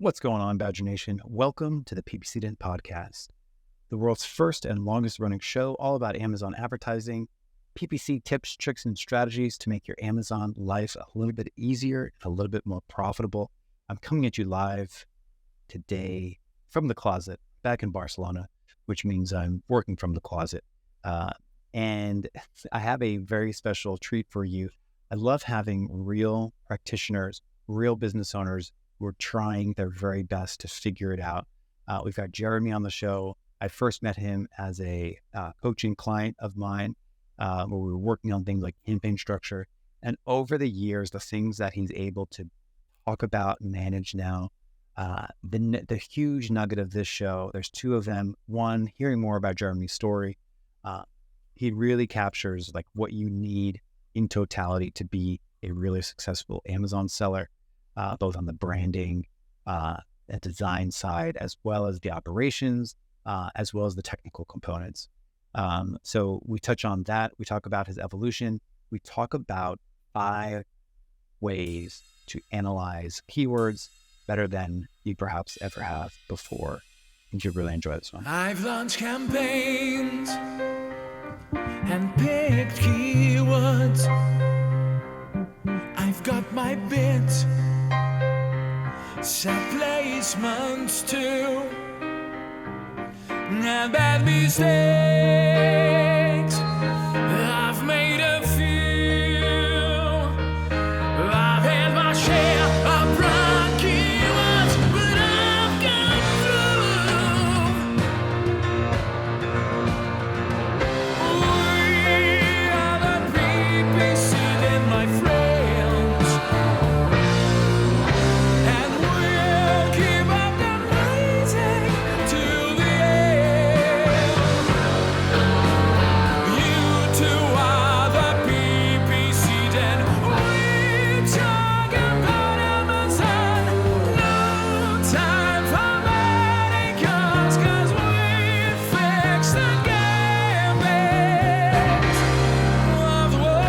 What's going on, Badger Nation? Welcome to the PPC Den podcast, the world's first and longest running show all about Amazon advertising, PPC tips, tricks, and strategies to make your Amazon life a little bit easier and a little bit more profitable. I'm coming at you live today from the closet back in Barcelona, which means I'm working from the closet. And I have a very special treat for you. I love having real practitioners, real business owners who are trying their very best to figure it out. We've got Jeremy on the show. I first met him as a coaching client of mine, where we were working on things like campaign structure. And over the years, the things that he's able to talk about and manage now, the huge nugget of this show, there's two of them. One, hearing more about Jeremy's story. He really captures like what you need in totality to be a really successful Amazon seller, both on the branding, the design side, as well as the operations, as well as the technical components. So we touch on that. We talk about his evolution. We talk about 5 ways to analyze keywords better than you perhaps ever have before. I think you'll really enjoy this one. I've launched campaigns and picked keywords. I've got my bids, set placements too, and bad mistakes. I've made a few. I've had my share of wrong keywords, but I've gone through. We are the PPC Den, my friends, and we'll keep up the rising to the end. You two are the PPC Den. We talk about Amazon. No time for mannequins, 'cause we fix the gambits of the world.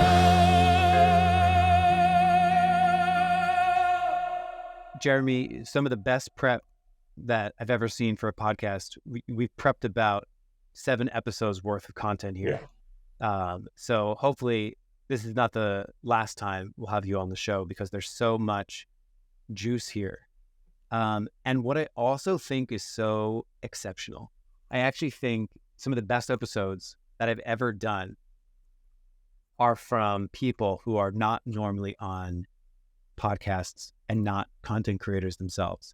Jeremy, some of the best prep that I've ever seen for a podcast. We've prepped about 7 episodes worth of content here. So hopefully this is not the last time we'll have you on the show, because there's so much juice here. And what I also think is so exceptional, I actually think some of the best episodes that I've ever done are from people who are not normally on podcasts and not content creators themselves,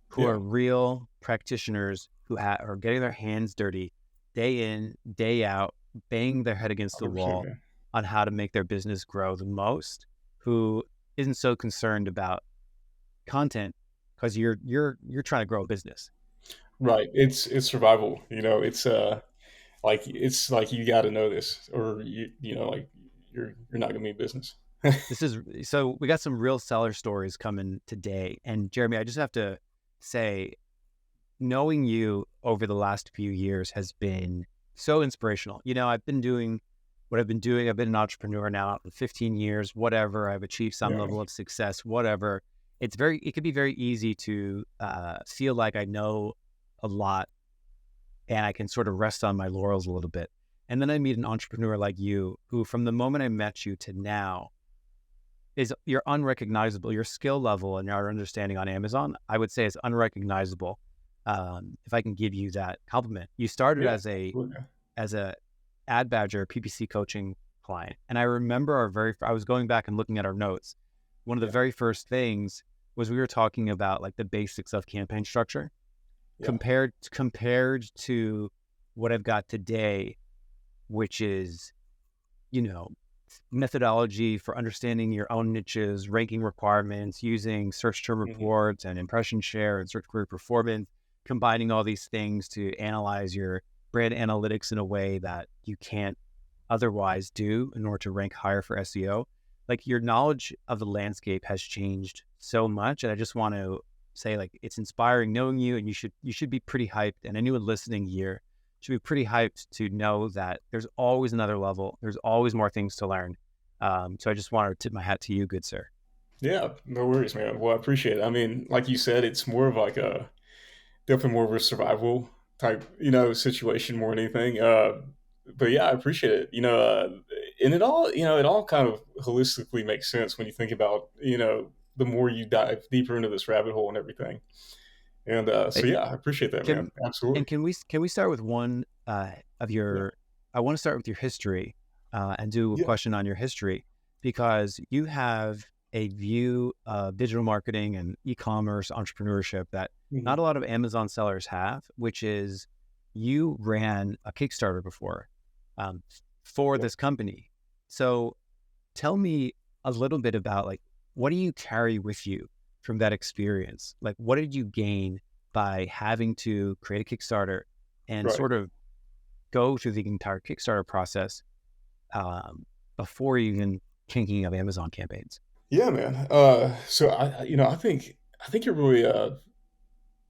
who are real practitioners who are getting their hands dirty day in, day out, banging their head against the wall on how to make their business grow the most, who isn't so concerned about content because you're trying to grow a business. Right. It's survival. It's like you got to know this, or like you're not gonna be in business. So we got some real seller stories coming today. And Jeremy, I just have to say, knowing you over the last few years has been so inspirational. I've been doing what I've been doing. I've been an entrepreneur now for 15 years, whatever. I've achieved some level of success, whatever. It could be very easy to feel like I know a lot and I can sort of rest on my laurels a little bit. And then I meet an entrepreneur like you, who from the moment I met you to now, you're unrecognizable. Your skill level and your understanding on Amazon, I would say, is unrecognizable. If I can give you that compliment, you started as a Ad Badger PPC coaching client, and I remember I was going back and looking at our notes. One of the very first things was we were talking about like the basics of campaign structure, compared to what I've got today, which is, methodology for understanding your own niches, ranking requirements, using search term reports and impression share and search query performance, combining all these things to analyze your brand analytics in a way that you can't otherwise do in order to rank higher for SEO. Like, your knowledge of the landscape has changed so much. And I just want to say, like, it's inspiring knowing you, and you should be pretty hyped. And anyone listening here should be pretty hyped to know that there's always another level. There's always more things to learn. So I just wanted to tip my hat to you, good sir. Yeah, no worries, man. Well, I appreciate it. I mean, like you said, it's more of like a definitely more of a survival type, situation more than anything. But yeah, I appreciate it. And it all, it all kind of holistically makes sense when you think about, the more you dive deeper into this rabbit hole and everything. And Eh, so yeah, I appreciate that, man. Can Absolutely. can we start with one of Yeah. your? I want to start with your history and do a Yeah. question on your history because you have a view of digital marketing and e-commerce entrepreneurship that not a Hmm. lot of Amazon sellers have, which is you ran a Kickstarter before um, for Yeah. this company. So tell me a little bit about like what do you carry with you from that experience? Like what did you gain by having to create a Kickstarter and Right. sort of go through the entire Kickstarter process um, before even thinking of Amazon campaigns? Yeah, man. So I think it really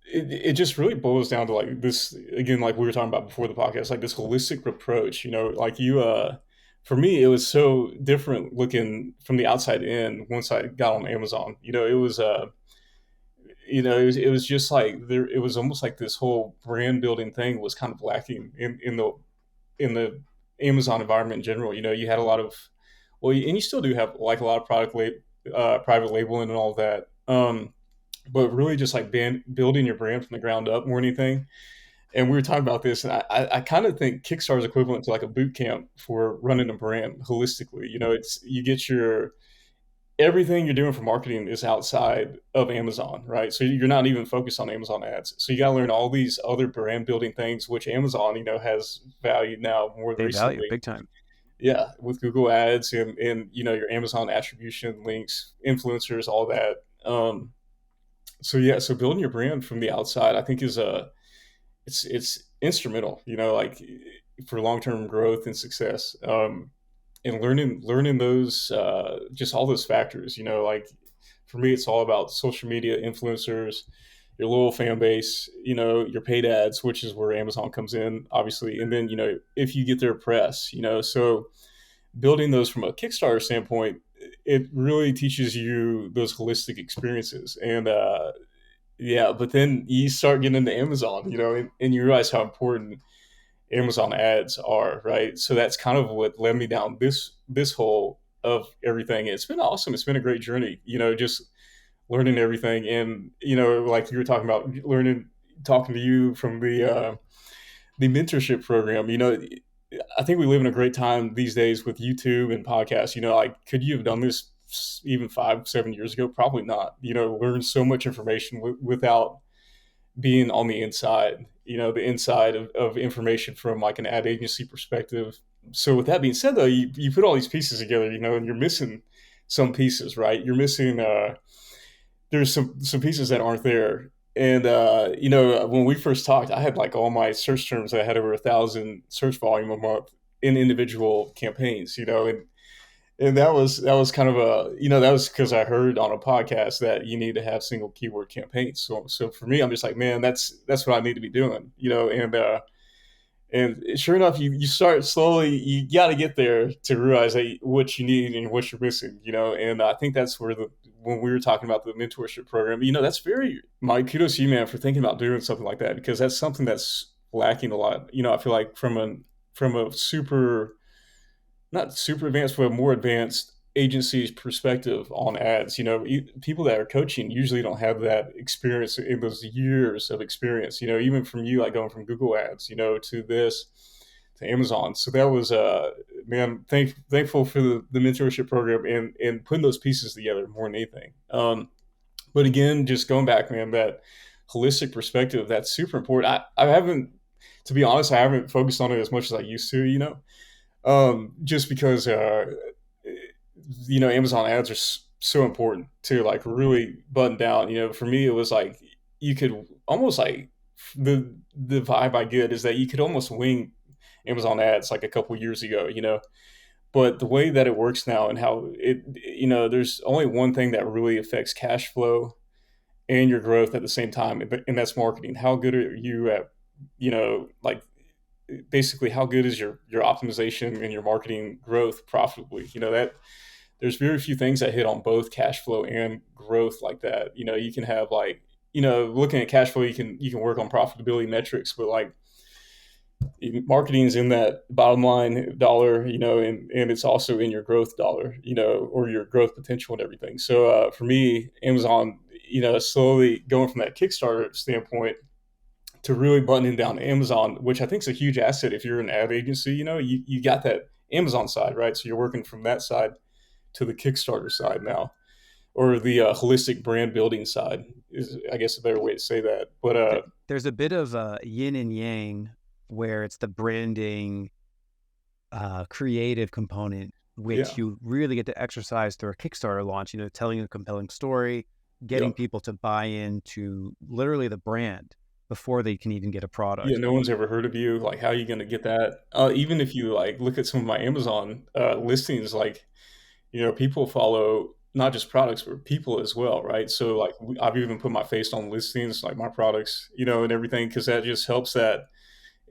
it just really boils down to like this again, like we were talking about before the podcast, like this holistic approach. Like for me, it was so different looking from the outside in once I got on Amazon. It was just like there. It was almost like this whole brand building thing was kind of lacking in the Amazon environment in general. You had a lot of, well, and you still do have like a lot of private labeling and all of that. But really just like building your brand from the ground up more than anything. And we were talking about this, and I kind of think Kickstarter is equivalent to like a boot camp for running a brand holistically. It's you get your everything you're doing for marketing is outside of Amazon, right? So you're not even focused on Amazon ads. So you got to learn all these other brand building things, which Amazon, has valued now more They value recently. big time. Yeah, with Google Ads and your Amazon attribution links, influencers, all that. So yeah, so building your brand from the outside, I think is it's instrumental, like for long term growth and success. And learning those just all those factors, like for me, it's all about social media influencers, your loyal fan base, your paid ads, which is where Amazon comes in, obviously, and then if you get their press, so building those from a Kickstarter standpoint, it really teaches you those holistic experiences. And yeah, but then you start getting into Amazon, and you realize how important Amazon ads are, right? So that's kind of what led me down this hole of everything. It's been awesome. It's been a great journey, just learning everything. And like you were talking about, talking to you from the mentorship program. I think we live in a great time these days with YouTube and podcasts. Like, could you have done this even 5, 7 years ago? Probably not. Learn so much information without being on the inside, the inside of information from like an ad agency perspective. So with that being said, though, you put all these pieces together, and you're missing some pieces, right? You're missing there's some pieces that aren't there. And when we first talked, I had like all my search terms. I had over 1,000 search volume a month in individual campaigns, and that was kind of that was because I heard on a podcast that you need to have single keyword campaigns. So for me, I'm just like, man, that's what I need to be doing, and sure enough, you start slowly. You got to get there to realize what you need and what you're missing, And I think that's where when we were talking about the mentorship program, that's very my kudos to you, man, for thinking about doing something like that, because that's something that's lacking a lot. I feel like from a super not super advanced, but a more advanced agency's perspective on ads. People that are coaching usually don't have that experience in those years of experience. Even from you, like going from Google Ads, to this, to Amazon. So that was, man, thankful for the mentorship program and putting those pieces together more than anything. But again, just going back, man, that holistic perspective, that's super important. I haven't, to be honest, I haven't focused on it as much as I used to. Just because Amazon ads are so important to like really button down. For me, it was like you could almost like the vibe I get is that you could almost wing Amazon ads like a couple years ago. But the way that it works now and how there's only one thing that really affects cash flow and your growth at the same time, and that's marketing. How good are you at like basically how good is your optimization and your marketing growth profitably? That there's very few things that hit on both cash flow and growth like that. You can have like, looking at cash flow, you can work on profitability metrics, but like marketing is in that bottom line dollar, and it's also in your growth dollar, or your growth potential and everything. So for me, Amazon, slowly going from that Kickstarter standpoint to really buttoning down Amazon, which I think is a huge asset if you're an ad agency. You got that Amazon side, right? So you're working from that side to the Kickstarter side now, or the holistic brand building side is, I guess, a better way to say that. But there's a bit of yin and yang where it's the branding, creative component, which you really get to exercise through a Kickstarter launch, telling a compelling story, getting people to buy into literally the brand before they can even get a product. Yeah, no one's ever heard of you. Like, how are you going to get that? Even if you like look at some of my Amazon listings, like, people follow not just products, but people as well, right? So like, I've even put my face on listings, like my products, and everything, because that just helps that,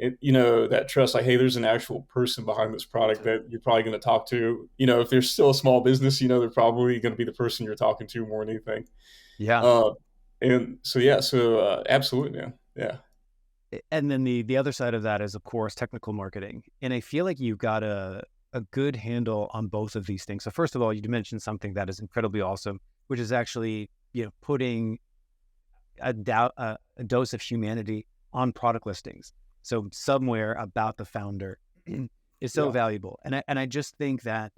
that trust, like, hey, there's an actual person behind this product that you're probably going to talk to. If there's still a small business, they're probably going to be the person you're talking to more than anything. Yeah. And so absolutely, man. Yeah. And then the other side of that is, of course, technical marketing. And I feel like you've got a good handle on both of these things. So first of all, you mentioned something that is incredibly awesome, which is actually, putting a dose of humanity on product listings. So somewhere about the founder is so valuable. And I just think that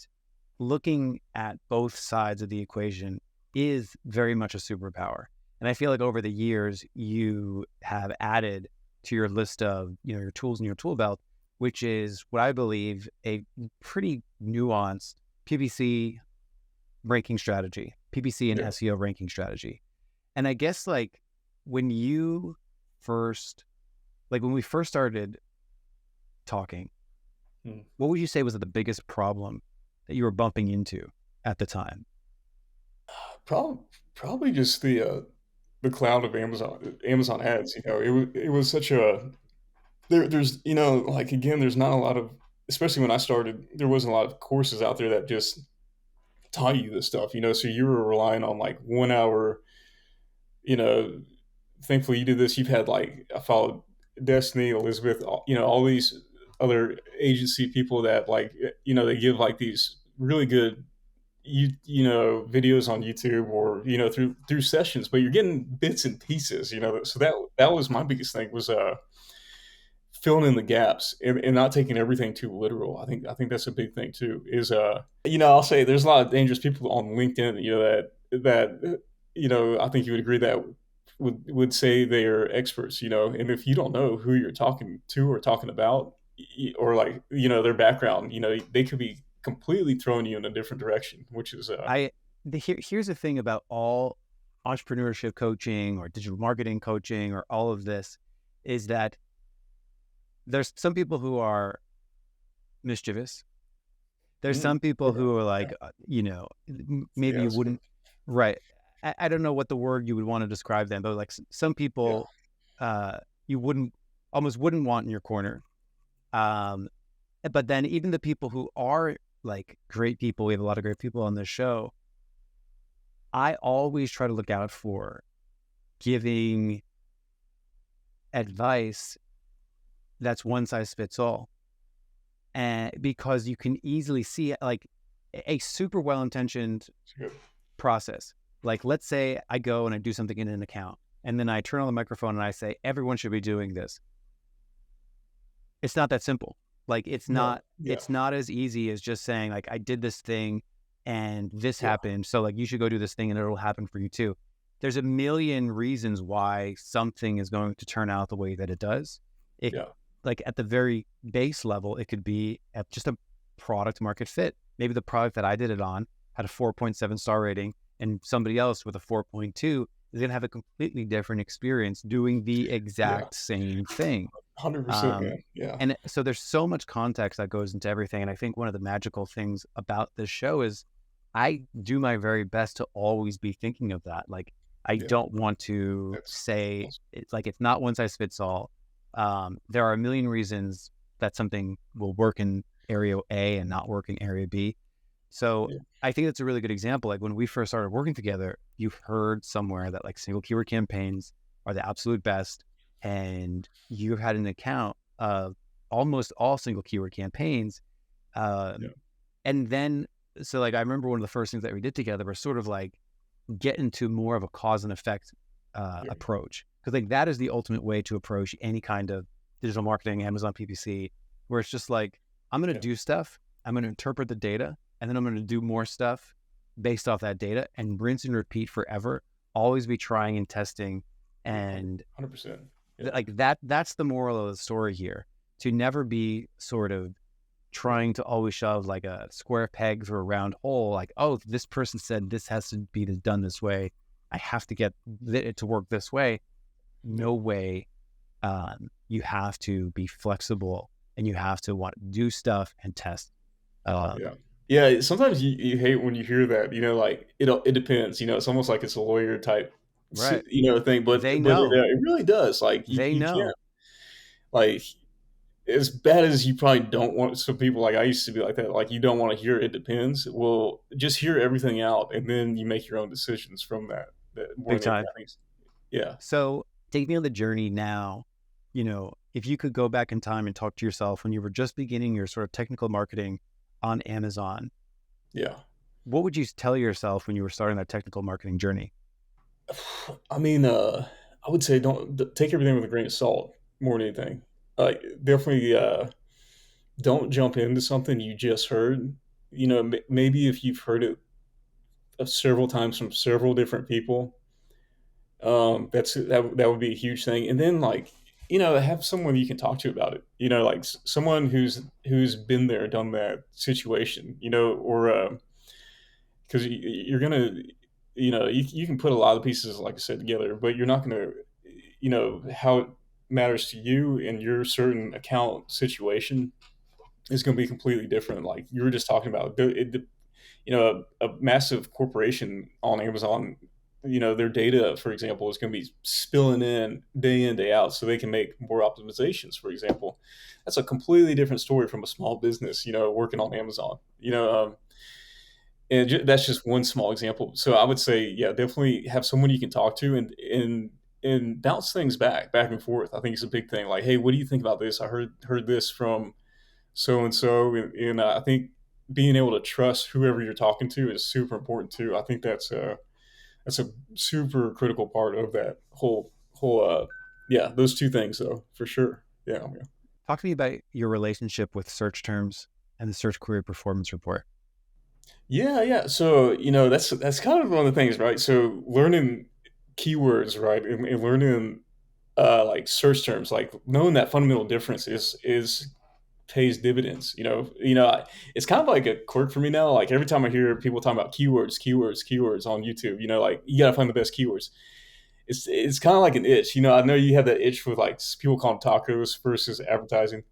looking at both sides of the equation is very much a superpower. And I feel like over the years, you have added to your list of, your tools in your tool belt, which is what I believe a pretty nuanced PPC ranking strategy, PPC and SEO ranking strategy. And I guess like when we first started talking, what would you say was the biggest problem that you were bumping into at the time? Probably just the cloud of Amazon ads. It was such a there's like, again, there's not a lot of, especially when I started, there wasn't a lot of courses out there that just taught you this stuff. So you were relying on like 1 hour. Thankfully you did this. You've had like, I followed Destiny, Elizabeth, all these other agency people that like, they give like these really good videos on YouTube, or through sessions, but you're getting bits and pieces. So that was my biggest thing, was filling in the gaps, and not taking everything too literal. I think that's a big thing too. Is I'll say there's a lot of dangerous people on LinkedIn. That I think you would agree that would say they're experts. And if you don't know who you're talking to or talking about, or like their background, they could be completely throwing you in a different direction, which is here's the thing about all entrepreneurship coaching or digital marketing coaching or all of this, is that there's some people who are mischievous. There's some people who are like, maybe you wouldn't, right. I don't know what the word you would want to describe them, but like some people you almost wouldn't want in your corner. But then even the people who are like great people, we have a lot of great people on this show, I always try to look out for giving advice that's one size fits all. And because you can easily see like a super well-intentioned process. Like, let's say I go and I do something in an account, and then I turn on the microphone and I say, everyone should be doing this. It's not that simple. Like, it's not as easy as just saying like, I did this thing and this happened, so like you should go do this thing and it'll happen for you too. There's a million reasons why something is going to turn out the way that it does. Like at the very base level, it could be at just a product market fit. Maybe the product that I did it on had a 4.7 star rating, and somebody else with a 4.2 is going to have a completely different experience doing the exact same thing. 100%. And so there's so much context that goes into everything. And I think one of the magical things about this show is I do my very best to always be thinking of that. Like, I don't want to say it's like, it's not one size fits all. There are a million reasons that something will work in area A and not work in area B. So Yeah. I think that's a really good example. Like when we first started working together, you've heard somewhere that like single keyword campaigns are the absolute best. And you've had an account of almost all single keyword campaigns. Yeah. Um, and then, so like, I remember one of the first things that we did together was sort of like get into more of a cause and effect Yeah. approach. Cause like that is the ultimate way to approach any kind of digital marketing, Amazon PPC, where it's just like, I'm going to Yeah. do stuff. I'm going to interpret the data, and then I'm going to do more stuff based off that data and rinse and repeat forever. Always be trying and testing. And 100%. Yeah. like that's the moral of the story here, to never be sort of trying to always shove like a square peg through a round hole. Like, oh, this person said this has to be done this way. I have to get it to work this way. Yeah. No way. You have to be flexible, and you have to want to do stuff and test. Yeah. Yeah. Sometimes you hate when you hear that, like it depends, it's almost like it's a lawyer type, Right. thing, but They know. it really does. Like They you know. can't, like, as bad as you probably don't want, some people, like I used to be like that, like you don't want to hear it depends. Well, just hear everything out, and then you make your own decisions from that more Big than time. anything. Yeah. So take me on the journey now. If you could go back in time and talk to yourself when you were just beginning your sort of technical marketing on Amazon, Yeah. what would you tell yourself when you were starting that technical marketing journey? I mean, I would say take everything with a grain of salt more than anything. Definitely, don't jump into something you just heard. Maybe if you've heard it several times from several different people, that would be a huge thing. And then, like, have someone you can talk to about it. Like someone who's been there, done that situation. Or because you're gonna, you can put a lot of pieces, like I said, together, but you're not gonna, how it matters to you in your certain account situation is going to be completely different. Like you were just talking about, a massive corporation on Amazon, their data, for example, is going to be spilling in, day out, so they can make more optimizations, for example. That's a completely different story from a small business, working on Amazon, and that's just one small example. So I would say, yeah, definitely have someone you can talk to, and bounce things back and forth. I think it's a big thing. Like, hey, what do you think about this? I heard this from so and so, and I think being able to trust whoever you're talking to is super important too. I think that's a super critical part of that whole yeah, those two things though, for sure. Yeah. Talk to me about your relationship with search terms and the search query performance report. Yeah. So, that's kind of one of the things, right? So learning keywords, right, and learning like search terms, like knowing that fundamental difference is pays dividends. It's kind of like a quirk for me now. Like every time I hear people talking about keywords on YouTube, like you gotta find the best keywords. It's kind of like an itch. I know you have that itch with like people call them tacos versus advertising,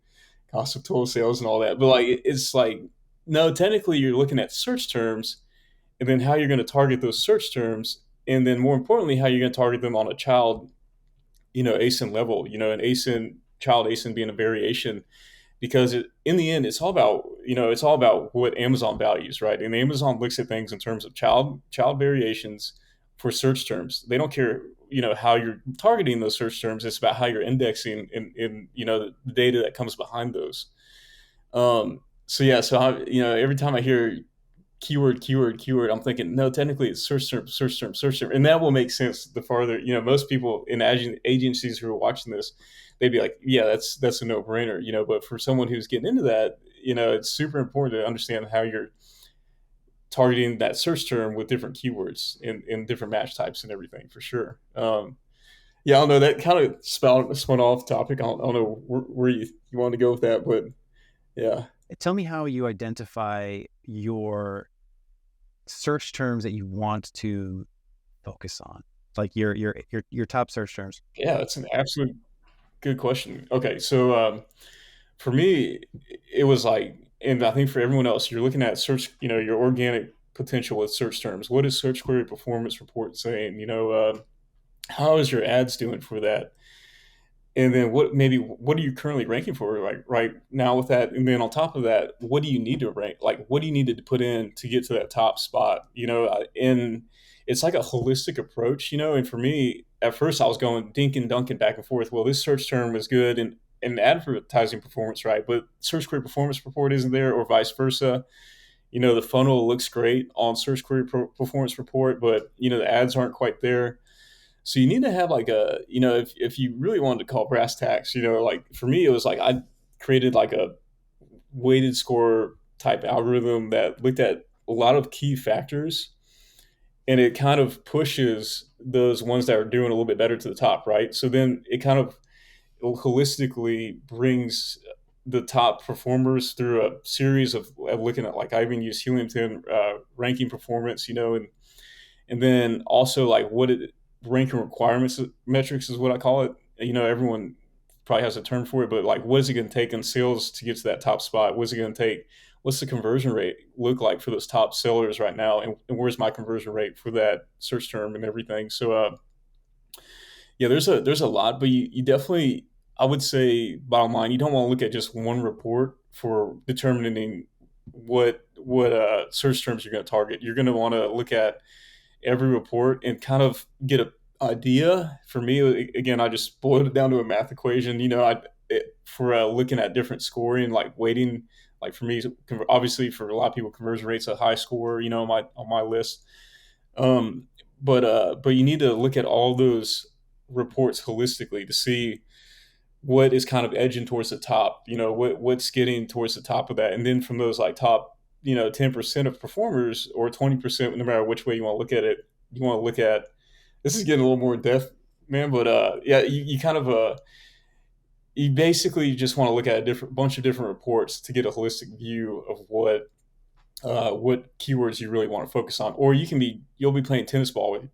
cost of total sales, and all that. But like it's like, no, technically you're looking at search terms, and then how you're going to target those search terms, and then more importantly, how you're going to target them on a child, ASIN level. An ASIN child ASIN being a variation, because in the end, it's all about what Amazon values, right? And Amazon looks at things in terms of child variations for search terms. They don't care, how you're targeting those search terms. It's about how you're indexing in the data that comes behind those. So yeah, so every time I hear keyword, I'm thinking, no, technically it's search term, and that will make sense the farther, most people in agencies who are watching this, they'd be like, yeah, that's a no brainer, but for someone who's getting into that, it's super important to understand how you're targeting that search term with different keywords in different match types and everything, for sure. Yeah, I don't know, that kind of spun off topic. I don't know where you want to go with that, but yeah. Tell me how you identify your search terms that you want to focus on, like your top search terms. Yeah, that's an absolute good question. Okay, so for me, it was like, and I think for everyone else, you're looking at search, your organic potential with search terms. What is search query performance report saying? How is your ads doing for that? and then what are you currently ranking for, like right now with that, and then on top of that, what do you need to rank, like what do you need to put in to get to that top spot, and it's like a holistic approach, and for me at first I was going dink and dunking back and forth. Well, this search term is good and advertising performance, right, but search query performance report isn't there, or vice versa. The funnel looks great on search query performance report, but the ads aren't quite there. So you need to have like if you really wanted to call brass tacks, like for me, it was like I created like a weighted score type algorithm that looked at a lot of key factors, and it kind of pushes those ones that are doing a little bit better to the top, right? So then it kind of holistically brings the top performers through a series of looking at, like I even use Helium 10 ranking performance, and then also like what it ranking requirements metrics is what I call it. Everyone probably has a term for it, but like, what is it going to take in sales to get to that top spot? What's it going to take? What's the conversion rate look like for those top sellers right now? And where's my conversion rate for that search term and everything? So, yeah, there's a lot, but you definitely, I would say, bottom line, you don't want to look at just one report for determining what search terms you're going to target. You're going to want to look at every report and kind of get an idea. For me, again, I just boiled it down to a math equation. For looking at different scoring, like weighting, like for me, obviously for a lot of people, conversion rate's a high score, on my list. Um, but you need to look at all those reports holistically to see what is kind of edging towards the top. What's getting towards the top of that, and then from those like top 10% of performers, or 20%, no matter which way you want to look at it, you want to look at, this is getting a little more in depth, man, but yeah, you kind of you basically just want to look at a different bunch of different reports to get a holistic view of what keywords you really want to focus on. Or you'll be playing tennis ball with,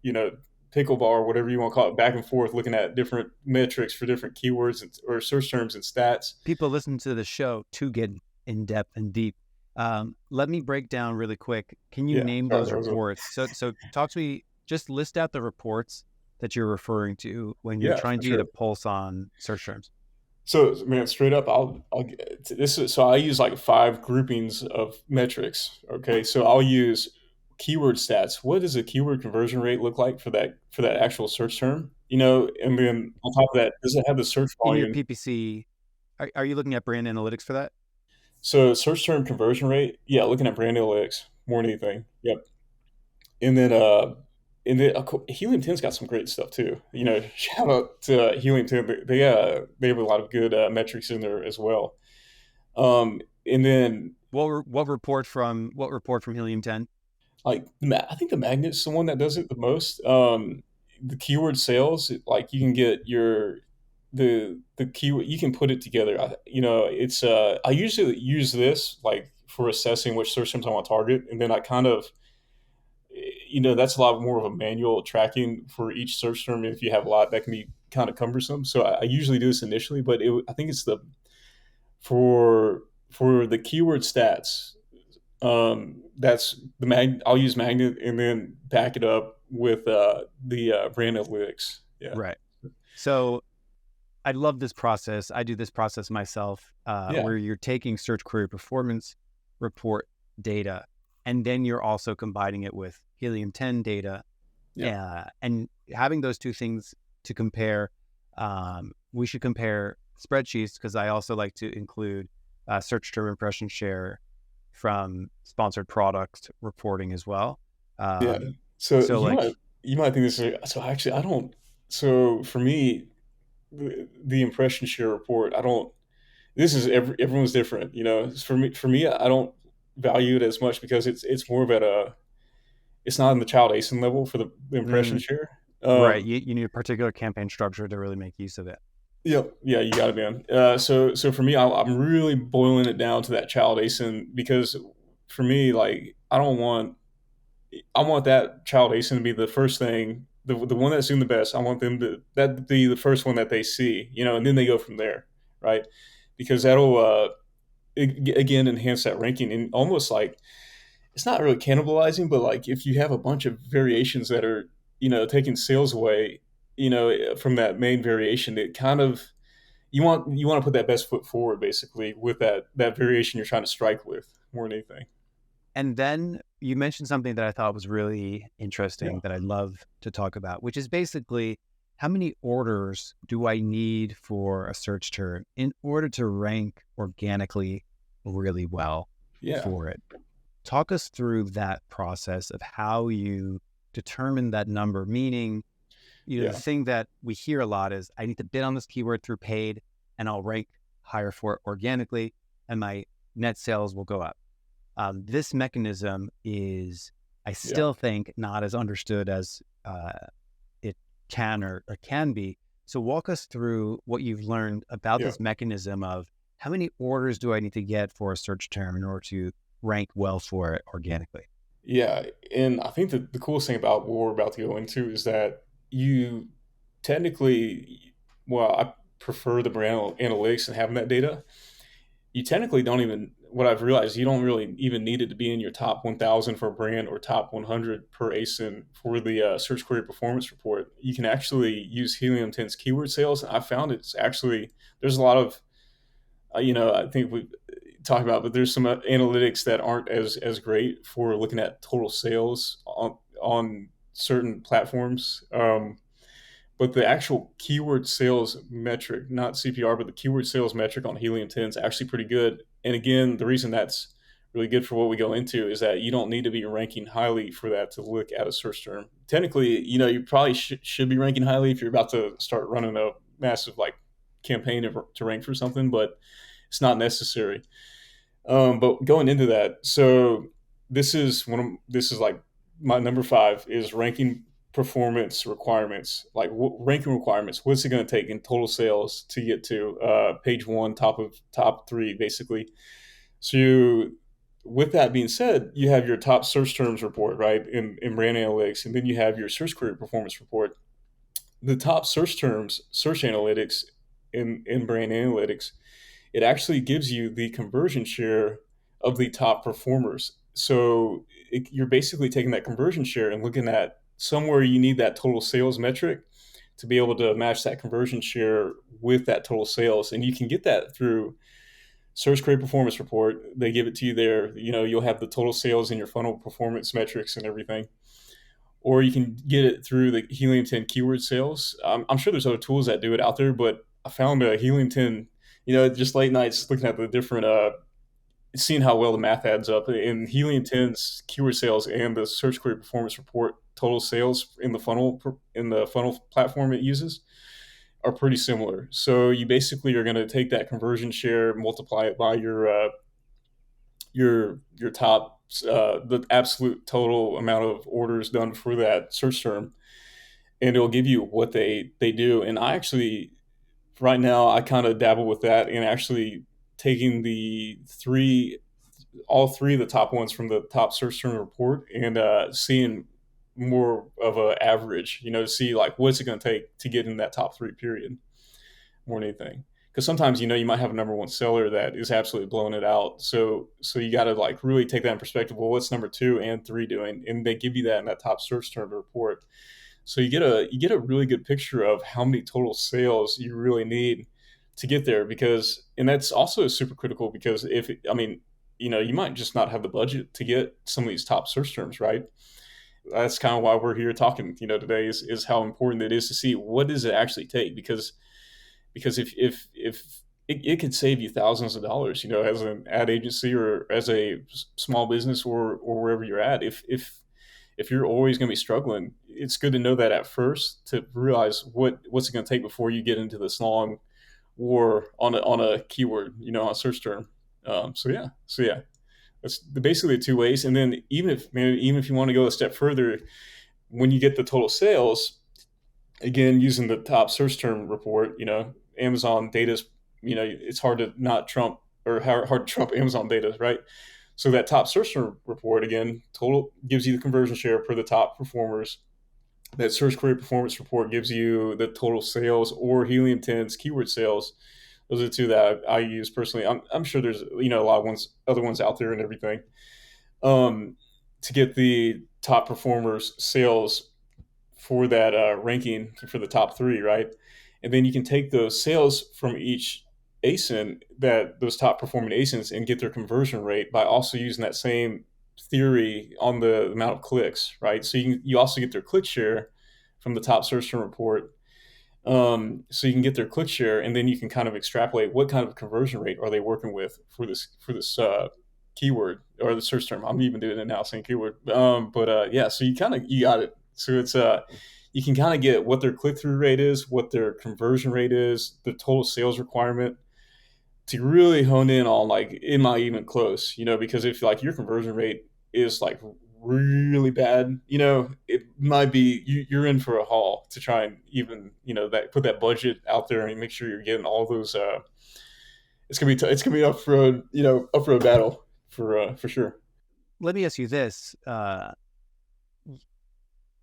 pickleball or whatever you want to call it, back and forth, looking at different metrics for different keywords or search terms and stats. People listen to the show to get in depth and deep. Let me break down really quick. Can you name those reports? So talk to me, just list out the reports that you're referring to when you're trying to get a pulse on search terms. So, man, straight up, I use like 5 groupings of metrics. Okay, so I'll use keyword stats. What does a keyword conversion rate look like for that actual search term? And then on top of that, does it have the search volume? In your PPC, are you looking at brand analytics for that? So search term conversion rate, yeah, looking at brand analytics more than anything. Yep. And then Helium 10's got some great stuff too. Shout out to Helium 10. They have a lot of good metrics in there as well. And then what report from Helium 10? Like I think the magnet's the one that does it the most. The keyword sales, like you can get the keyword, you can put it together. It's I usually use this like for assessing which search terms I want to target, and then I kind of, that's a lot more of a manual tracking for each search term. If you have a lot, that can be kind of cumbersome. So I usually do this initially, but I think it's for the keyword stats. That's I'll use magnet and then back it up with the brand analytics. Yeah. Right. So I love this process. I do this process myself, where you're taking search query performance report data, and then you're also combining it with Helium 10 data, and having those two things to compare. We should compare spreadsheets, because I also like to include search term impression share from sponsored product reporting as well. So you might think this is, so actually I don't. So for me, the impression share report, I don't. This is everyone's different. For me, I don't value it as much because it's more of it's not in the child ASIN level for the impression share. Right. You need a particular campaign structure to really make use of it. Yeah, you got it, man. So for me, I'm really boiling it down to that child ASIN, because for me, like I want that child ASIN to be the first thing, the one that's doing the best. I want them to be the first one that they see, and then they go from there, right? Because that'll again enhance that ranking, and almost like it's not really cannibalizing, but like if you have a bunch of variations that are taking sales away, from that main variation, it kind of you want to put that best foot forward, basically, with that variation you're trying to strike with more than anything. And then you mentioned something that I thought was really Yeah. interesting that I'd love to talk about, which is basically how many orders do I need for a search term in order to rank organically really well Yeah. for it? Talk us through that process of how you determine that number, meaning, the Yeah. thing that we hear a lot is I need to bid on this keyword through paid and I'll rank higher for it organically and my net sales will go up. This mechanism is, I Yeah. still think, not as understood as it can or can be. So walk us through what you've learned about Yeah. this mechanism of how many orders do I need to get for a search term in order to rank well for it organically? Yeah, and I think that the coolest thing about what we're about to go into is that you technically, well, I prefer the brand analytics and having that data. You technically don't even, what I've realized, you don't really even need it to be in your top 1,000 for a brand or top 100 per ASIN for the search query performance report. You can actually use Helium 10's keyword sales. And I found it's actually, there's a lot of, I think we talk about, but there's some analytics that aren't as great for looking at total sales on certain platforms. But the actual keyword sales metric, not CPR, but the keyword sales metric on Helium 10 is actually pretty good. And again, the reason that's really good for what we go into is that you don't need to be ranking highly for that to look at a search term. Technically, you probably should be ranking highly if you're about to start running a massive campaign to rank for something, but it's not necessary. But going into that, so this is like my number 5 is ranking performance requirements, like ranking requirements. What's it going to take in total sales to get to page one, top 3, basically. So with that being said, you have your top search terms report, right, in brand analytics, and then you have your search query performance report. The top search terms, search analytics in brand analytics, it actually gives you the conversion share of the top performers. So you're basically taking that conversion share and looking at somewhere you need that total sales metric to be able to match that conversion share with that total sales. And you can get that through Search Query Performance Report. They give it to you there. You'll have the total sales in your funnel performance metrics and everything. Or you can get it through the Helium 10 keyword sales. I'm sure there's other tools that do it out there, but I found a Helium 10, just late nights looking at the different, seeing how well the math adds up. In Helium 10's keyword sales and the Search Query Performance Report total sales in the funnel platform it uses are pretty similar. So you basically are going to take that conversion share, multiply it by your top, the absolute total amount of orders done for that search term, and it'll give you what they do. And I actually, right now, I kind of dabble with that and actually taking all three of the top ones from the top search term report and seeing more of a average, to see like what's it going to take to get in that top 3 period more than anything. Because sometimes you might have a number 1 seller that is absolutely blowing it out. So you got to like really take that in perspective. Well, what's number 2 and 3 doing? And they give you that in that top search term report. So you get a really good picture of how many total sales you really need to get there. And that's also super critical because you might just not have the budget to get some of these top search terms, right? That's kind of why we're here talking, today is how important it is to see what does it actually take, because if it could save you thousands of dollars, as an ad agency or as a small business or wherever you're at. If you're always going to be struggling, it's good to know that at first to realize what's it going to take before you get into this long war on a keyword, on a search term. So yeah, that's basically the 2 ways. And then even if you want to go a step further, when you get the total sales, again using the top search term report, Amazon data's, it's hard to not trump or hard to trump Amazon data, right? So that top search term report again total gives you the conversion share per the top performers. That search query performance report gives you the total sales or Helium 10's keyword sales. Those are the 2 that I use personally. I'm sure there's a lot of other ones out there and everything. To get the top performers sales for that ranking for the top 3, right? and then you can take those sales from each ASIN, that those top performing ASINs, and get their conversion rate by also using that same theory on the amount of clicks, right? So you also get their click share from the top search term report. So you can get their click share, and then you can kind of extrapolate what kind of conversion rate are they working with for this keyword or the search term. I'm even doing it now, saying keyword. But yeah, so you got it. So it's you can kind of get what their click through rate is, what their conversion rate is, the total sales requirement, to really hone in on like, am I even close? Because if like your conversion rate is like really bad, it might be you're in for a haul to try and even that put that budget out there and make sure you're getting all those. It's gonna be it's gonna be up for a battle for sure. Let me ask you this: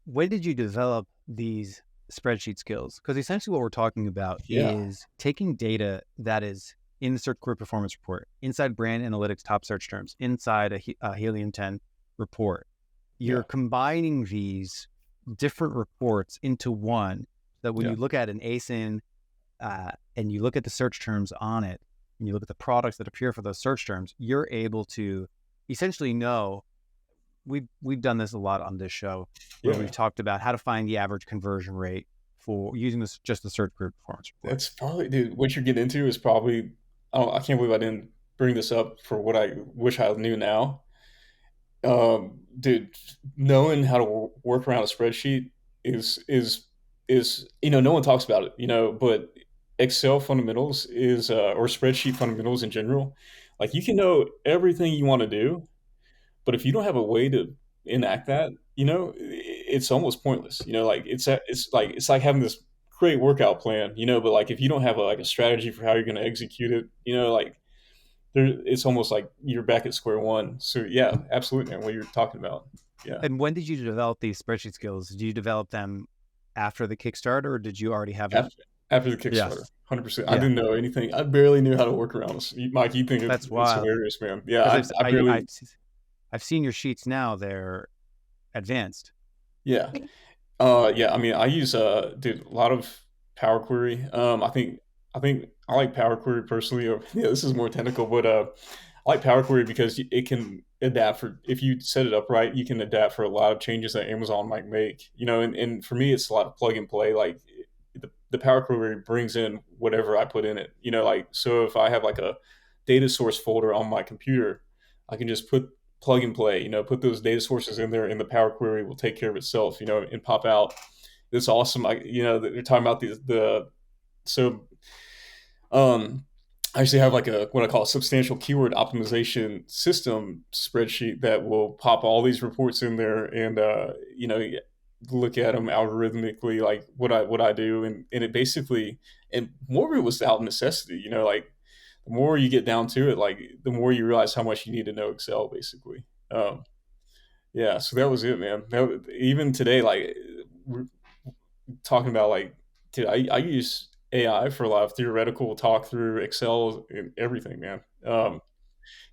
when did you develop these spreadsheet skills? Because essentially, what we're talking about Yeah, is taking data that is in the search query performance report, inside brand analytics top search terms, inside a Helium 10 report. yeah, You're combining these different reports into one, that when yeah, you look at an ASIN and you look at the search terms on it, and you look at the products that appear for those search terms, you're able to essentially know. We've done this a lot on this show, where yeah. we've talked about how to find the average conversion rate for using this just the search query performance report. That's probably, dude. What you're getting into is probably. I can't believe I didn't bring this up for what I wish I knew now. Dude, knowing how to work around a spreadsheet is no one talks about it, but Excel fundamentals is or spreadsheet fundamentals in general. Like, you can know everything you want to do, but if you don't have a way to enact that, it's almost pointless. Like, it's like having this great workout plan, but like, if you don't have like a strategy for how you're going to execute it, like, it's almost like you're back at square one. So yeah, absolutely, man. What you're talking about. Yeah. And when did you develop these spreadsheet skills? Did you develop them after the Kickstarter, or did you already have them? After the Kickstarter, Yes. 100%. I Yeah, didn't know anything. I barely knew how to work around this. Mike, you think that's it's wild. hilarious, man? Yeah, Because I barely. I've seen your sheets now; they're advanced. Yeah. Yeah. I mean, I use dude, a lot of Power Query. I think I like Power Query personally. Yeah, this is more technical, but I like Power Query because it can adapt for, if you set it up right, you can adapt for a lot of changes that Amazon might make. And for me, it's a lot of plug and play. Like, the Power Query brings in whatever I put in it. Like, so if I have like a data source folder on my computer, I can just plug and play. Put those data sources in there, and the Power Query will take care of itself. And pop out this awesome. They're talking about the so um, I actually have like a what I call a substantial keyword optimization system spreadsheet that will pop all these reports in there, and look at them algorithmically, like what I do, and it basically, and more of it was out of necessity. Like, the more you get down to it, like, the more you realize how much you need to know Excel, basically. Yeah, so that was it, man. Even today, like, we're talking about, like, dude, I use AI for a lot of theoretical talk through Excel and everything, man.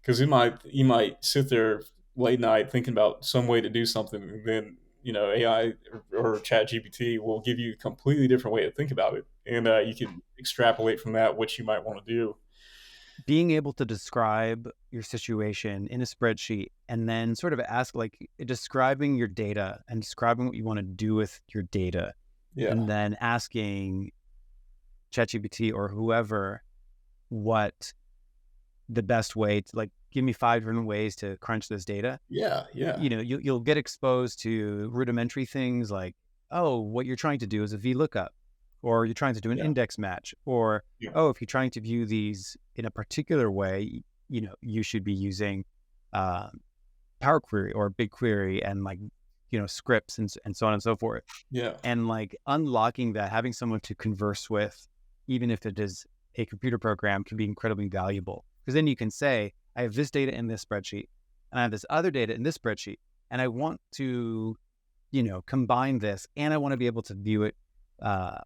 Because you might sit there late night thinking about some way to do something, and then AI or Chat GPT will give you a completely different way to think about it, and you can extrapolate from that what you might want to do. Being able to describe your situation in a spreadsheet, and then sort of ask, like, describing your data and describing what you want to do with your data, Yeah, and then asking ChatGPT or whoever what the best way to, like, give me 5 different ways to crunch this data. yeah, yeah, You'll get exposed to rudimentary things like, oh, what you're trying to do is a VLOOKUP, or you're trying to do an yeah, index match, or, yeah, oh, if you're trying to view these in a particular way, you should be using uh, Power Query or BigQuery, and, like, scripts and so on and so forth. yeah, And, like, unlocking that, having someone to converse with, even if it is a computer program, can be incredibly valuable, because then you can say, I have this data in this spreadsheet, and I have this other data in this spreadsheet, and I want to, combine this, and I want to be able to view it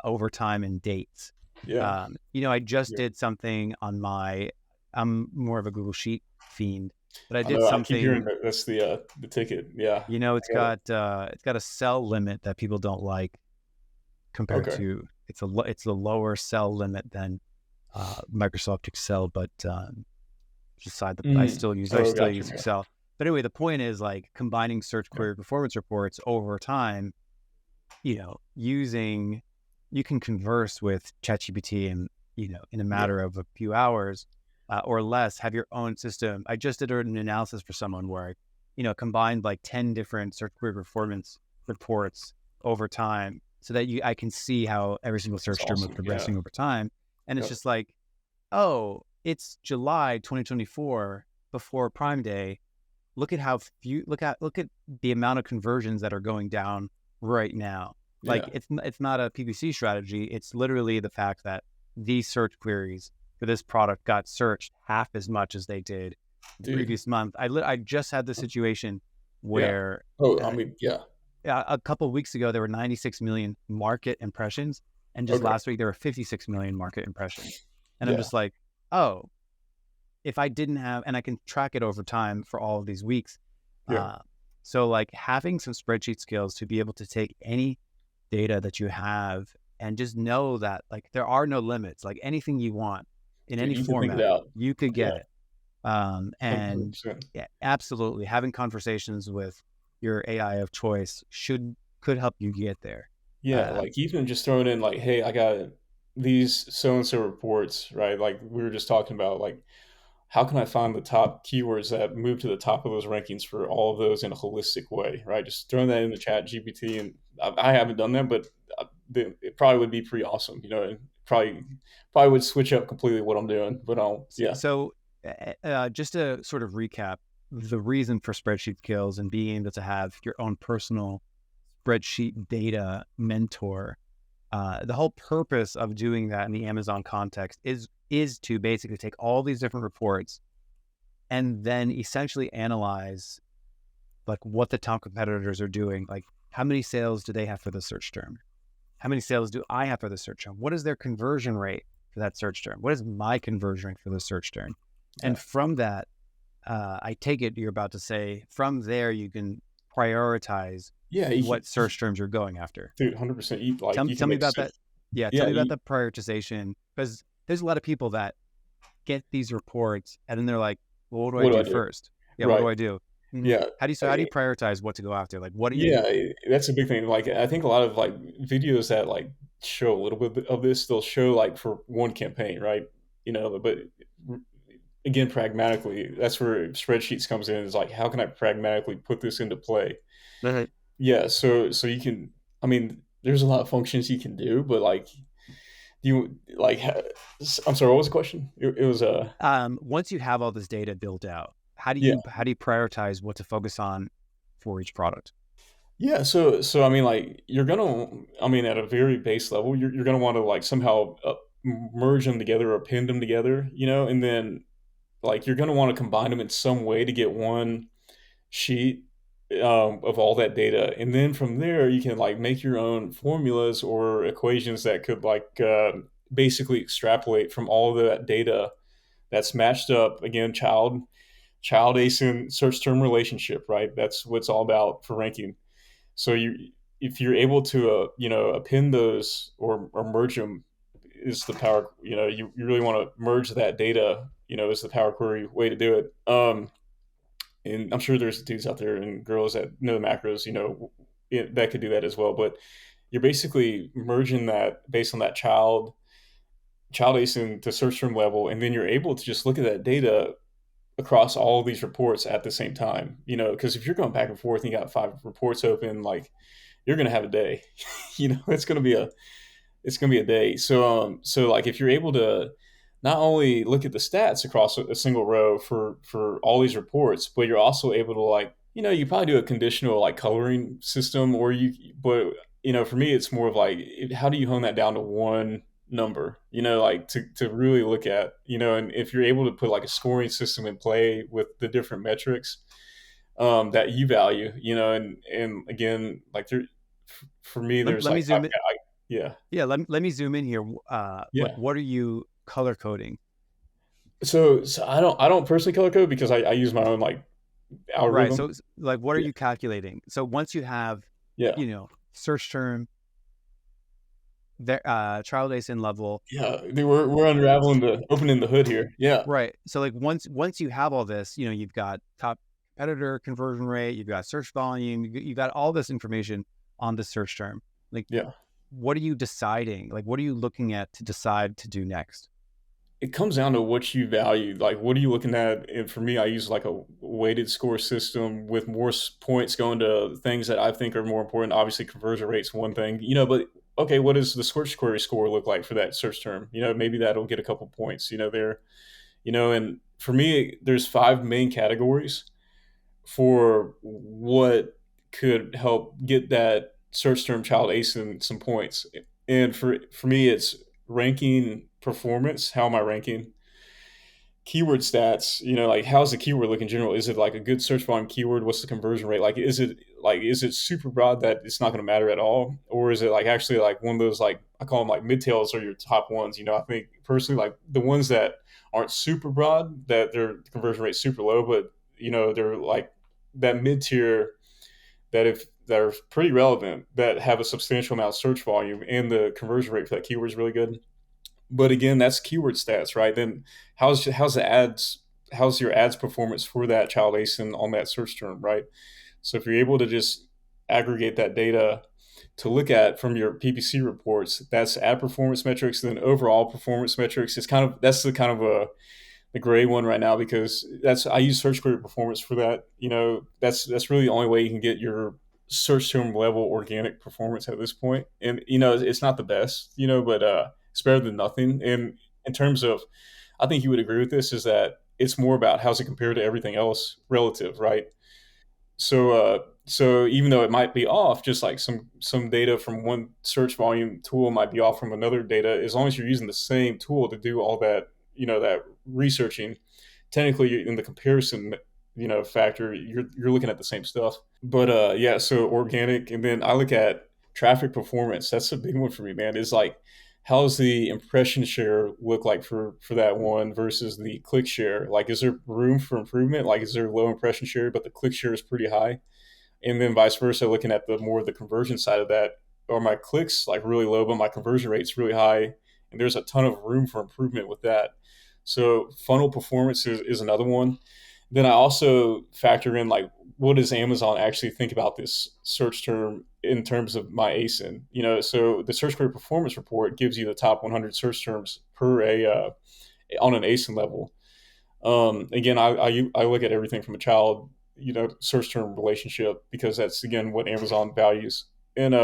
over time in dates. yeah. I just Yeah. did something on I'm more of a Google Sheet fiend, but I I did know. I keep hearing something. that. That's the ticket. Yeah, It's I got it. got a cell limit that people don't like compared Okay. to it's a lower cell limit than Microsoft Excel, but beside the I still use Oh, gotcha. Excel. But anyway, the point is like combining search query performance reports over time. You can converse with ChatGPT and in a matter of a few hours or less, have your own system. I just did an analysis for someone where I combined like 10 different search query performance reports over time, so that I can see how every single search term was progressing over time. And it's just like, oh, it's July 2024 before Prime Day. Look at how few. Look at the amount of conversions that are going down right now. Like it's not a PPC strategy. It's literally the fact that these search queries for this product got searched half as much as they did the previous month. I just had the situation where a couple of weeks ago there were 96 million market impressions, and just last week there were 56 million market impressions. And I'm just like, oh, if I didn't have, and I can track it over time for all of these weeks. So like having some spreadsheet skills to be able to take any data that you have and just know that like there are no limits, like anything you want in any format, you could get it. And 100%. Absolutely having conversations with your AI of choice could help you get there. Like even just throwing in like, hey, I got these so-and-so reports, right? Like we were just talking about, like, how can I find the top keywords that move to the top of those rankings for all of those in a holistic way, right? Just throwing that in the chat GPT. And I haven't done that, but it probably would be pretty awesome, and probably would switch up completely what I'm doing, but So just to sort of recap the reason for spreadsheet skills and being able to have your own personal spreadsheet data mentor, the whole purpose of doing that in the Amazon context is to basically take all these different reports and then essentially analyze like what the top competitors are doing. Like how many sales do they have for the search term? How many sales do I have for the search term? What is their conversion rate for that search term? What is my conversion rate for the search term? And from that, I take it you're about to say, from there you can prioritize what search terms you're going after. Dude, 100%. Tell me about that. Tell me about the prioritization, because there's a lot of people that get these reports and then they're like, well, what do I do first? What do I do? How do you prioritize what to go after? Like, what do you do? That's a big thing. Like, I think a lot of like videos that like show a little bit of this, they'll show like for one campaign, right? But again, pragmatically, that's where spreadsheets comes in. Is like, how can I pragmatically put this into play? Right. So you can, I mean, there's a lot of functions you can do, but like, I'm sorry, what was the question? It was once you have all this data built out, how do you prioritize what to focus on for each product? So I mean, like at a very base level, you're gonna want to like somehow merge them together or append them together, and then like you're gonna want to combine them in some way to get one sheet of all that data, and then from there you can like make your own formulas or equations that could like basically extrapolate from all of that data that's matched up. Again, child ASIN search term relationship, right? That's what it's all about for ranking. So if you're able to append those or merge them, is the power. You really want to merge that data. Is the Power Query way to do it. And I'm sure there's dudes out there and girls that know the macros, that could do that as well. But you're basically merging that based on that child ASIN to search term level, and then you're able to just look at that data across all of these reports at the same time. Because if you're going back and forth and you got 5 reports open, like you're going to have a day. It's going to be a day. So like if you're able to not only look at the stats across a single row for all these reports, but you're also able to like, you probably do a conditional like coloring system, but for me, it's more of like, how do you hone that down to one number, like to really look at, and if you're able to put like a scoring system in play with the different metrics that you value, and again, like for me, there's let me zoom in. Let me zoom in here. What are you color coding? So I don't personally color code because I use my own like algorithm. Right. So like, what are you calculating? So once you have, search term, their child ASIN level. Yeah, we're unraveling opening the hood here. Yeah. Right. So like once you have all this, you've got top competitor conversion rate, you've got search volume, you've got all this information on the search term. Like, Yeah. what are you deciding? Like, what are you looking at to decide to do next? It comes down to what you value. Like, what are you looking at? And for me, I use like a weighted score system with more points going to things that I think are more important. Obviously, conversion rate's one thing, but okay, what does the search query score look like for that search term? Maybe that'll get a couple points, there, and for me, there's 5 main categories for what could help get that search term child ASIN some points. And for me, it's ranking performance. How am I ranking? Keyword stats, like how's the keyword look in general? Is it like a good search volume keyword? What's the conversion rate? Is it super broad that it's not going to matter at all? Or is it like actually like one of those, like I call them like mid tails, are your top ones? I think personally like the ones that aren't super broad, that their conversion rate's super low, but they're like that mid tier, that are pretty relevant, that have a substantial amount of search volume and the conversion rate for that keyword is really good. But again, that's keyword stats, right? Then how's your ads performance for that child ASIN on that search term, right? So if you're able to just aggregate that data to look at from your PPC reports, that's ad performance metrics. Then overall performance metrics is that's the kind of the gray one right now, because I use search query performance for that. That's really the only way you can get your search term level organic performance at this point. And it's not the best, but it's better than nothing. And in terms of, I think you would agree with this, is that it's more about how's it compared to everything else relative, right? So even though it might be off, just like some data from one search volume tool might be off from another data, as long as you're using the same tool to do all that, that researching, technically in the comparison, factor, you're looking at the same stuff. But yeah, so organic, and then I look at traffic performance. That's a big one for me, man. Is like, how's the impression share look like for that one versus the click share? Like, is there room for improvement? Like, is there low impression share but the click share is pretty high? And then vice versa, looking at the conversion side of that, are my clicks like really low but my conversion rate's really high, and there's a ton of room for improvement with that. So funnel performance is another one. Then I also factor in like, what does Amazon actually think about this search term in terms of my ASIN? So the search query performance report gives you the top 100 search terms per on an ASIN level. Again, I look at everything from a child, search term relationship, because that's again what Amazon values. And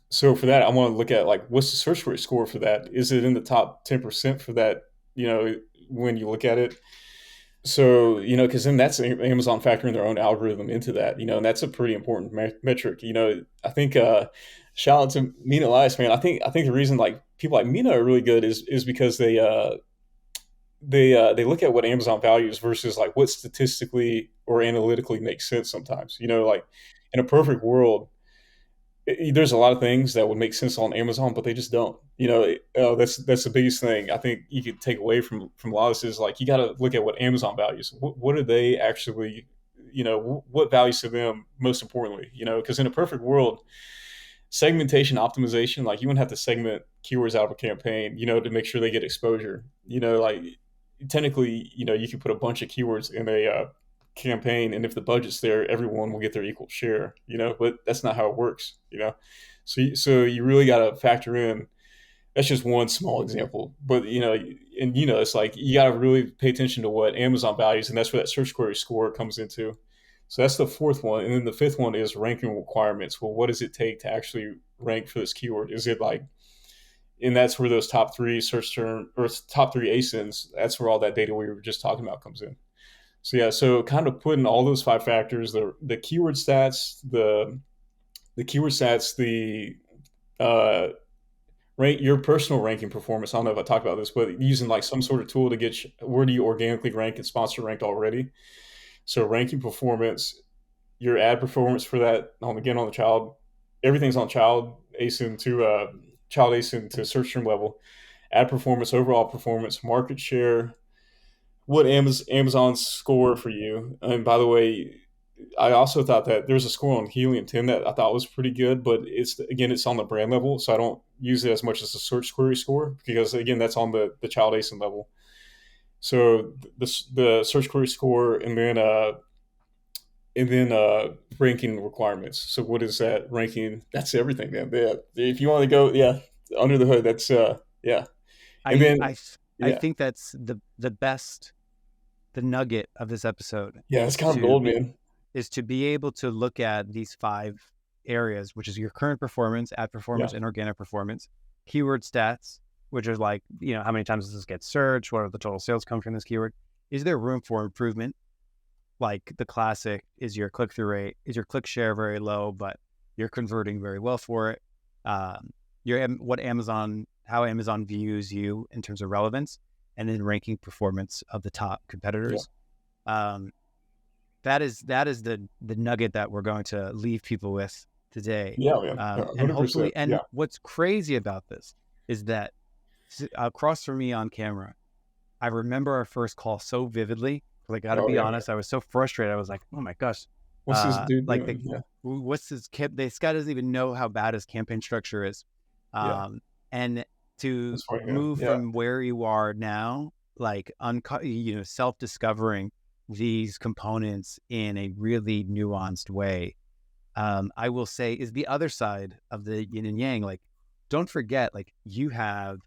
so for that, I want to look at like, what's the search query score for that? Is it in the top 10% for that? When you look at it. So, because then that's Amazon factoring their own algorithm into that, and that's a pretty important metric. I think, shout out to Mina Elias, man. I think the reason like people like Mina are really good is because they look at what Amazon values versus like what statistically or analytically makes sense sometimes. Like in a perfect world, there's a lot of things that would make sense on Amazon, but they just don't. That's the biggest thing I think you could take away from a lot of this, is like, you got to look at what Amazon values. What are they actually? What values to them most importantly? Because in a perfect world, segmentation optimization, like you wouldn't have to segment keywords out of a campaign, to make sure they get exposure. Like technically, you can put a bunch of keywords in a campaign, and if the budget's there, everyone will get their equal share, but that's not how it works. So you really got to factor in. That's just one small example, but it's like, you got to really pay attention to what Amazon values, and that's where that search query score comes into. So that's the fourth one. And then the fifth one is ranking requirements. Well, what does it take to actually rank for this keyword? Is it like, and that's where those top 3 search term, or top 3 ASINs, that's where all that data we were just talking about comes in. So yeah, so kind of putting all those 5 factors, the keyword stats, the keyword stats, the your personal ranking performance. I don't know if I talked about this, but using like some sort of tool to get where do you organically rank and sponsor ranked already. So ranking performance, your ad performance for that, on the child, everything's on child ASIN to search term level, ad performance, overall performance, market share, what Amazon's score for you. And by the way, I also thought that there was a score on Helium 10 that I thought was pretty good, but it's on the brand level, so I don't use it as much as the search query score because again, that's on the child ASIN level. So the search query score, and then ranking requirements. So what is that ranking? That's everything, man. Yeah. If you want to go, yeah, under the hood, that's yeah. And I then I I yeah, think that's the best, the nugget of this episode yeah, it's is kind of gold, man. to be able to look at these 5 areas, which is your current performance, ad Yeah, performance, and organic performance, keyword stats, which is like, how many times does this get searched? What are the total sales come from this keyword? Is there room for improvement? Like the classic, is your click-through rate, is your click share very low, but you're converting very well for it? How Amazon views you in terms of relevance, and then ranking performance of the top yeah, competitors. Um, that is the nugget that we're going to leave people with today. yeah, man. And 100%. hopefully, and Yeah, what's crazy about this is that across from me on camera, I remember our first call so vividly. I got to oh be yeah, man. honest, I was so frustrated. I was like, oh my gosh, What's this dude like doing? Yeah, what's this guy doesn't even know how bad his campaign structure is. yeah, And to that's funny, man. move Yeah, from where you are now, like self-discovering these components in a really nuanced way, I will say is the other side of the yin and yang. Like, don't forget, like, you have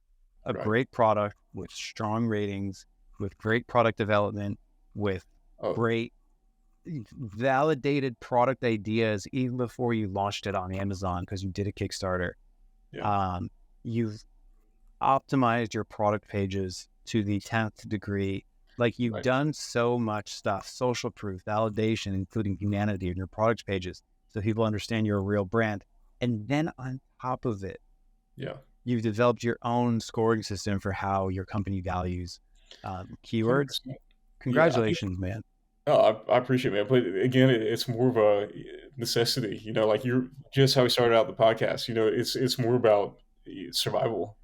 a right. great product with strong ratings, with great product development, with Oh, great validated product ideas even before you launched it on Amazon because you did a Kickstarter. yeah, Um, you've optimized your product pages to the 10th degree. Like, you've right. done so much stuff, social proof, validation, including humanity in your product pages, so people understand you're a real brand. And then on top of it, Yeah, you've developed your own scoring system for how your company values hundred keywords. percent. Yeah, I think. Congratulations, man. Oh, I appreciate it, man. But again, it's more of a necessity. Like you're just how we started out the podcast. It's more about survival.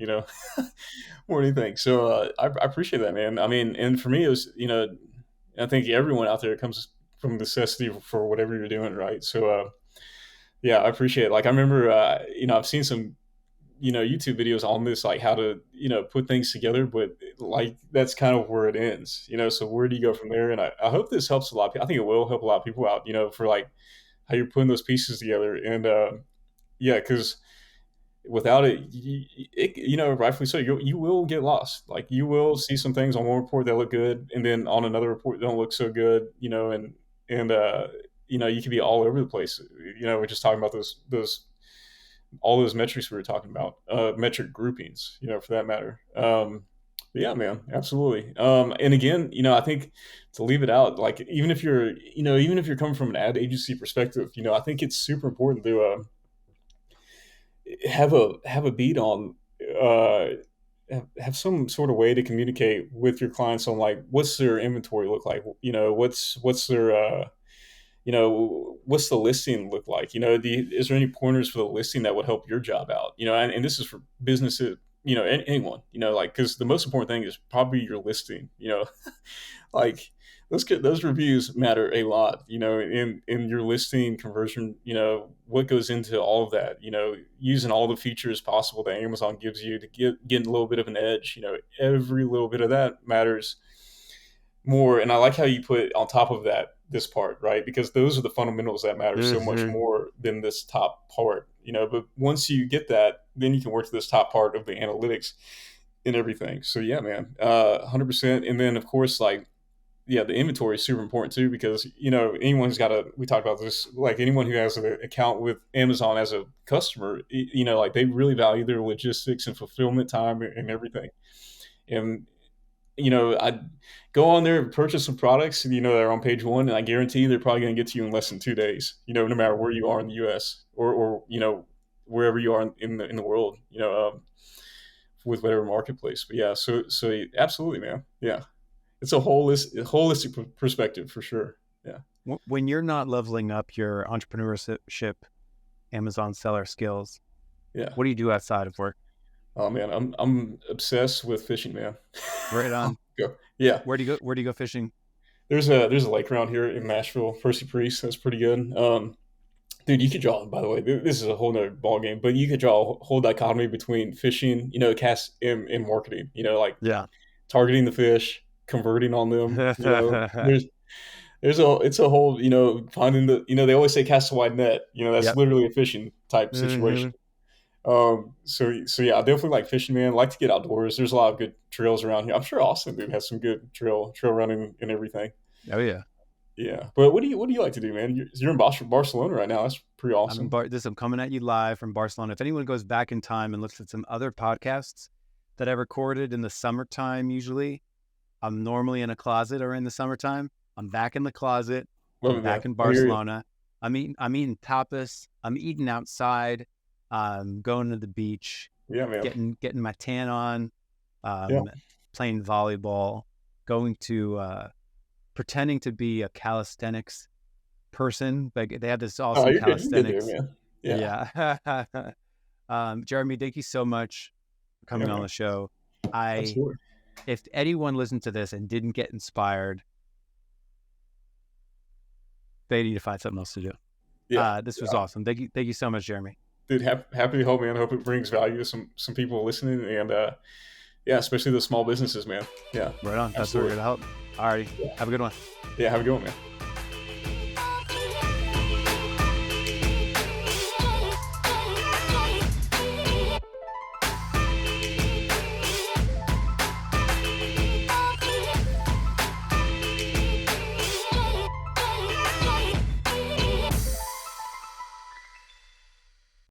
More than anything. So I appreciate that, man. I mean, and for me, it was I think everyone out there comes from necessity for whatever you're doing, right? So yeah, I appreciate it. Like I remember, I've seen some YouTube videos on this, like how to put things together, but like that's kind of where it ends. So where do you go from there? And I hope this helps a lot of people. I think it will help a lot of people out, for like how you're putting those pieces together. And yeah, because without it, rightfully so, you will get lost. Like you will see some things on one report that look good, and then on another report don't look so good. And you can be all over the place. We're just talking about those all those metrics we were talking about, metric groupings, for that matter. But yeah, man, absolutely. And again, I think to leave it out, like even if you're coming from an ad agency perspective, I think it's super important to have a beat on, uh, have some sort of way to communicate with your clients on like what's their inventory look like, what's their what's the listing look like? Is there any pointers for the listing that would help your job out? And this is for businesses, anyone, like, because the most important thing is probably your listing, like those reviews matter a lot, in your listing conversion, what goes into all of that, using all the features possible that Amazon gives you to get a little bit of an edge, every little bit of that matters more. And I like how you put on top of that this part, right? Because those are the fundamentals that matter so much Mm-hmm. more than this top part, but once you get that, then you can work to this top part of the analytics and everything. So yeah, man, 100%. And then of course, like, yeah, the inventory is super important too, because anyone who's got we talked about this, like anyone who has an account with Amazon as a customer, like they really value their logistics and fulfillment time and everything. And I go on there and purchase some products, they're on page one, and I guarantee they're probably going to get to you in less than 2 days, no matter where you are in the US, or wherever you are in the world, with whatever marketplace. But yeah, so absolutely, man. Yeah. It's a holistic perspective for sure. Yeah. When you're not leveling up your entrepreneurship, Amazon seller skills, Yeah. what do you do outside of work? Oh man, I'm obsessed with fishing, man. Right on. Go. Yeah. Where do you go? Where do you go fishing? there's a lake around here in Nashville, Percy Priest. That's pretty good. Dude, you could draw. By the way, this is a whole nother ball game. But you could draw a whole dichotomy between fishing, cast and marketing. Like Yeah. targeting the fish, converting on them. It's a whole, finding they always say cast a wide net. That's Yep. literally a fishing type situation. So yeah, I definitely like fishing, man. I like to get outdoors. There's a lot of good trails around here. I'm sure Austin, dude, has some good trail running and everything. Oh yeah. Yeah, but what do you like to do, man? You're in Barcelona right now. That's pretty awesome. I'm coming at you live from Barcelona. If anyone goes back in time and looks at some other podcasts that I recorded in the summertime, usually I'm normally in a closet or in the summertime. I'm back in the closet. I'm back in Barcelona. I'm eating tapas. I'm eating outside. Going to the beach. Yeah, man. Getting my tan on. Yeah. Playing volleyball. Going to pretending to be a calisthenics person. Like they have this awesome calisthenics. You're good there, man. Yeah. Jeremy, thank you so much for coming on the show. Absolutely. If anyone listened to this and didn't get inspired, they need to find something else to do. Yeah. This was awesome. Thank you so much, Jeremy. Dude, happy to help, man. I hope it brings value to some people listening, and especially the small businesses, man. Yeah. Right on. That's what we're gonna help. All right. Have a good one. Yeah, have a good one, man.